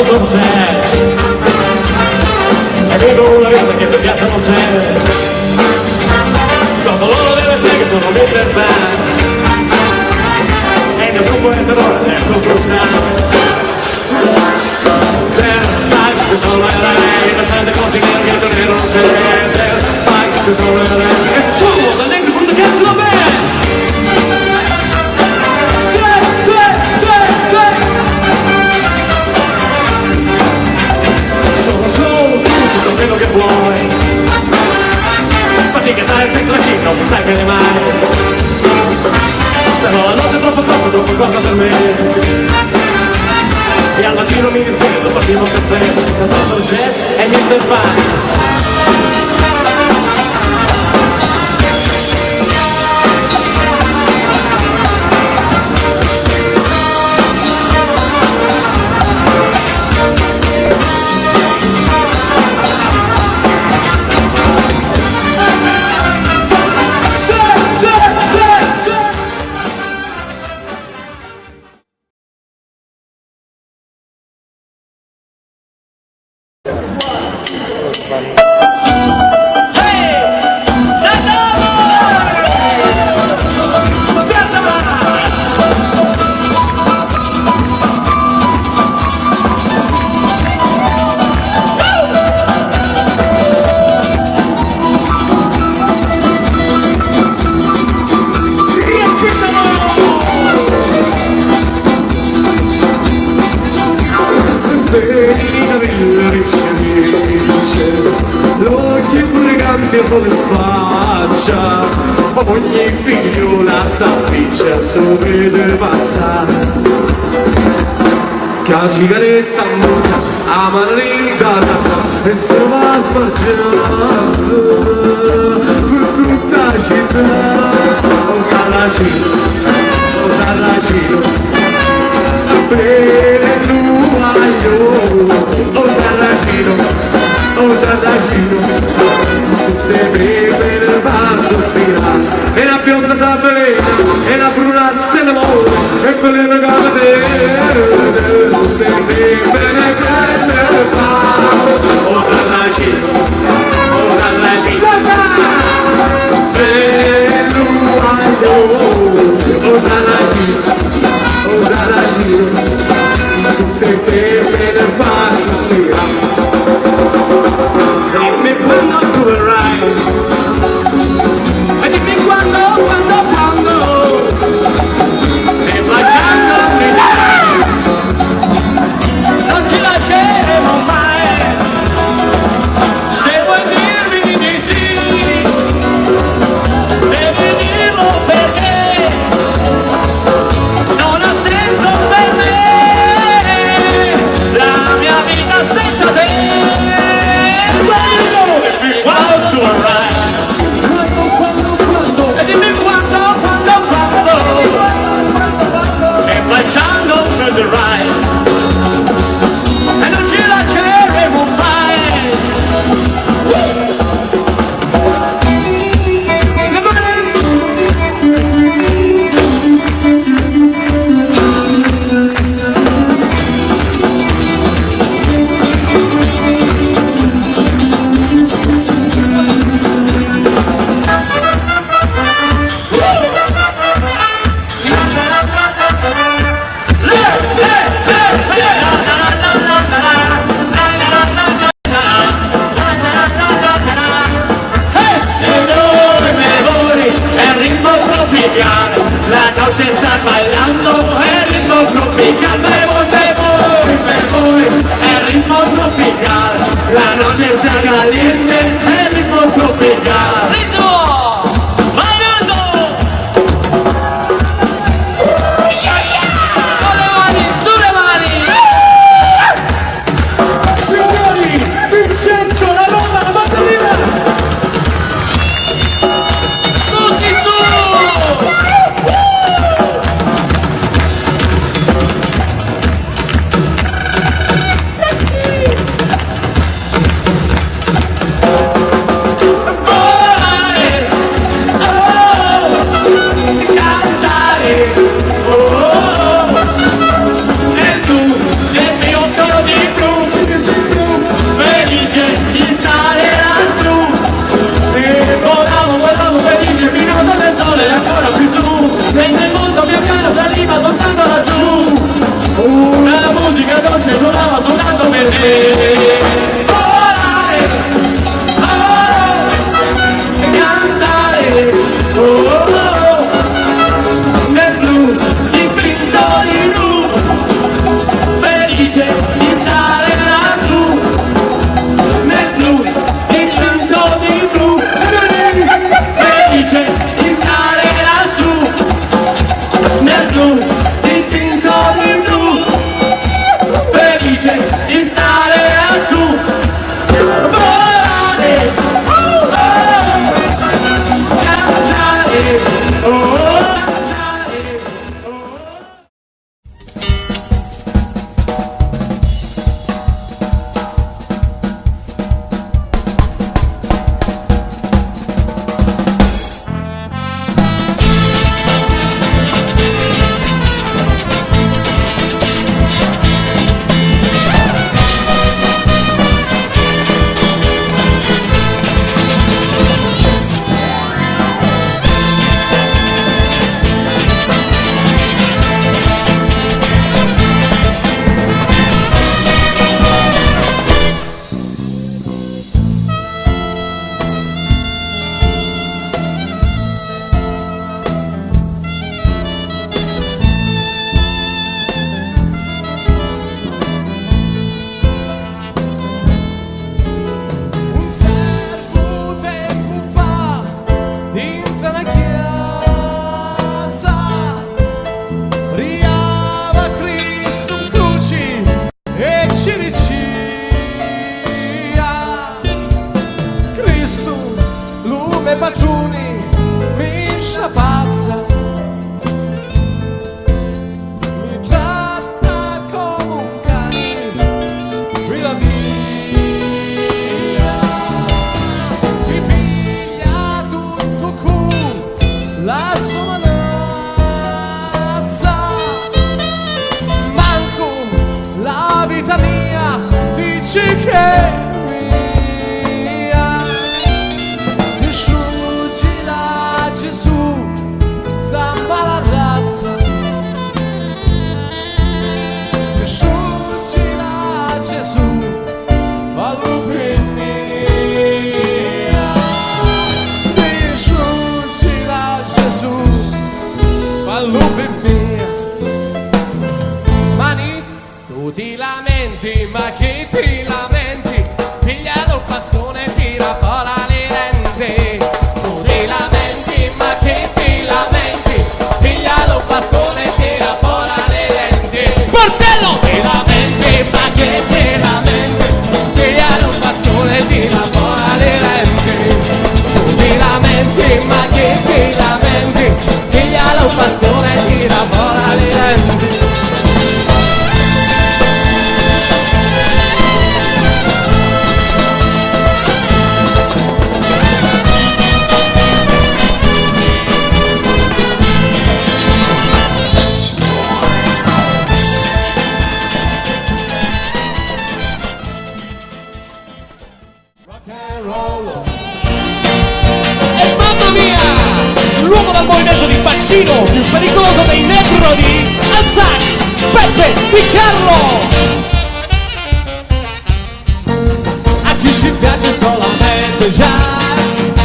Non c'è, e vivo una vita che per piazza non c'è, dopo loro deve essere che sono Mr. Band, e il mio gruppo è terrore, è il gruppo strano. There fights the soul of the passante così che il gatto nero non c'è, there fights the soul of the e solo da dentro questo cazzo da me! Quello che vuoi, fatica dare senza la cifra, non sai bene mai, però la notte è troppo corta per me, e al mattino mi risveglio, partiamo un caffè, cantando il jazz e Mr. Fine. L'occhio pregante sulla faccia, ogni figliola s'avviccia sorride basta. Che la sigaretta muta, a mano rigata, e se va a spargiarsi per tutta la città. O Sarracino, per l'uaglio, o Sarracino, tutte pepe nel vaso fila, e la pionza s'avvelena, e la bruna se ne muove, e quelle regate, tutte pepe nel vaso, o Sarracino, per l'uaglio, o Sarracino, tutte pepe nel vaso fila. Dimmi quando tu verrai, e dimmi quando, e baciando mi dai, non ci lasceremo mai, se vuoi dirmi di sì, devi dirlo perché non ha senso per me, la mia vita senza te. E dimmi quando e baciando perderai e non ci lasceremo mai. La noche está bailando el ritmo tropical, per voi, el ritmo tropical. La noche está caliente, el ritmo tropical. ¡Ritmo! ¡Bailando! ¡Con le mani, su le mani! due baciuni mi sciapazza, mi tratta come un cane, fila via, si piglia tutto cu la sua manazza, manco la vita mia dici che samba la razza, sciuggila Gesù, fallo per mia, sciuggila Gesù, fallo per mia. Mani, tu ti lamenti, ma che ti lamenti? Piglia il bastone e tira fuori le denti. Tu ti lamenti, ma che ti lamenti? Piglia lo bastone e tira fuori le denti. Portello! Ti lamenti, ma che ti lamenti? Piglia lo bastone e tira fuori le denti. Tu ti lamenti, ma che ti lamenti? Piglia lo bastone e tira fuori le denti. E mamma mia, l'uomo dal movimento di bacino più pericoloso dei Negrodi, al sax, Peppe Di Carlo. A chi ci piace solamente jazz,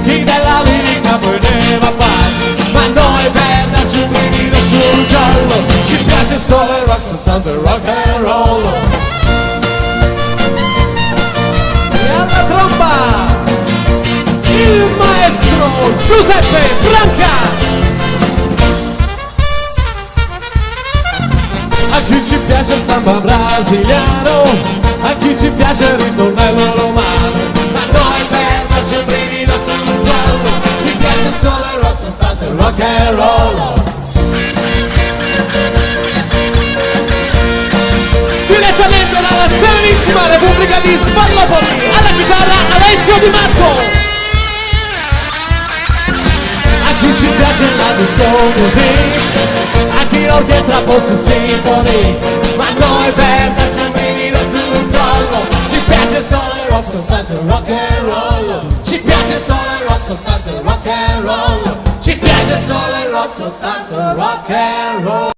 chi della lirica poi ne va pazzo, ma noi per darci un brivido sul collo, ci piace solo il rock, soltanto il rock and roll. E alla tromba il maestro Giuseppe Branca. A chi ci piace il samba brasiliano, a chi ci piace il ritornello romano, ma noi per darci un brivido sul collo, ci piace solo il rock, soltanto il rock and roll. Direttamente dalla serenissima Repubblica di Spallopoli, alla chitarra Alessio Di Marco. A chi ci piace la disco music, a chi l'orchestra fosse sinfonia, ma noi per darci un brivido sul collo, ci piace solo il rock, soltanto il rock and roll. Ci piace solo il rock, soltanto il rock and roll. Ci piace solo il rock, soltanto il rock and roll.